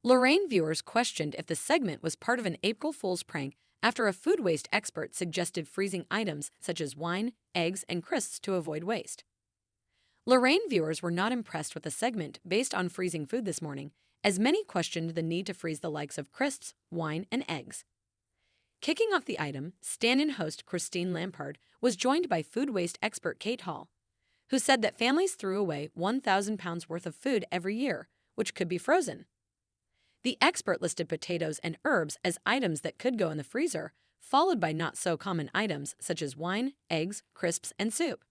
Lorraine viewers questioned if the segment was part of an April Fool's prank after a food waste expert suggested freezing items such as wine, eggs, and crisps to avoid waste. Lorraine viewers were not impressed with the segment based on freezing food this morning, as many questioned the need to freeze the likes of crisps, wine, and eggs. Kicking off the item, stand-in host Christine Lampard was joined by food waste expert Kate Hall, who said that families threw away 1,000 pounds worth of food every year, which could be frozen. The expert listed potatoes and herbs as items that could go in the freezer, followed by not-so-common items such as wine, eggs, crisps, and soup.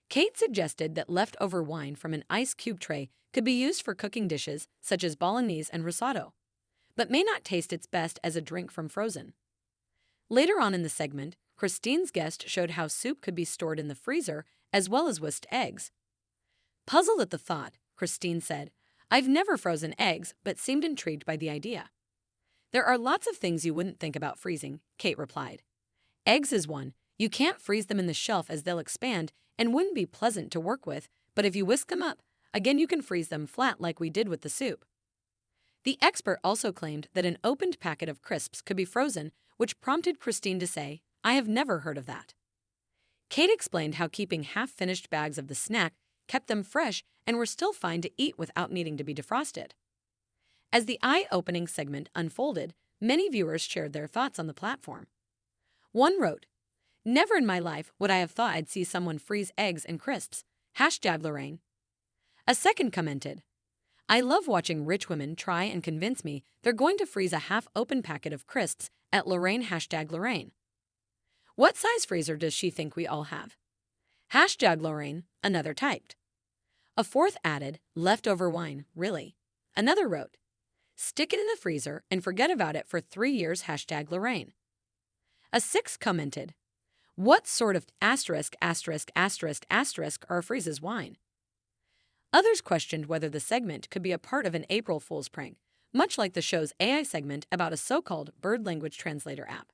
Kate suggested that leftover wine from an ice cube tray could be used for cooking dishes such as bolognese and risotto, but may not taste its best as a drink from frozen. Later on in the segment, Christine's guest showed how soup could be stored in the freezer as well as whisked eggs. Puzzled at the thought, Christine said, "I've never frozen eggs, but seemed intrigued by the idea." "There are lots of things you wouldn't think about freezing," Kate replied. "Eggs is one. You can't freeze them in the shelf as they'll expand and wouldn't be pleasant to work with, but if you whisk them up, again you can freeze them flat like we did with the soup." The expert also claimed that an opened packet of crisps could be frozen, which prompted Christine to say, "I have never heard of that." Kate explained how keeping half-finished bags of the snack kept them fresh and were still fine to eat without needing to be defrosted. As the eye-opening segment unfolded, many viewers shared their thoughts on the platform. One wrote, "Never in my life would I have thought I'd see someone freeze eggs and crisps. #Lorraine." A second commented, "I love watching rich women try and convince me they're going to freeze a half-open packet of crisps at Lorraine #Lorraine. What size freezer does she think we all have? #Lorraine," another typed. A fourth added, "Leftover wine, really." Another wrote, "Stick it in the freezer and forget about it for 3 years #Lorraine." A sixth commented, "What sort of **** freezes wine?" Others questioned whether the segment could be a part of an April Fool's prank, much like the show's AI segment about a so-called bird language translator app.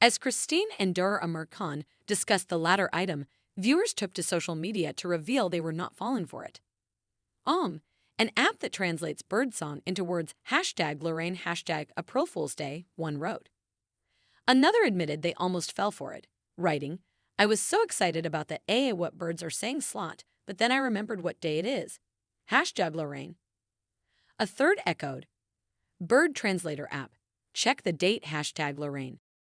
As Christine and Dur Amir Khan discussed the latter item, viewers took to social media to reveal they were not falling for it. An app that translates birdsong into words #Lorraine #April Fool's Day, one wrote. Another admitted they almost fell for it, writing, "I was so excited about the what birds are saying slot, but then I remembered what day it is. #Lorraine." A third echoed, "Bird translator app. Check the date #Lorraine."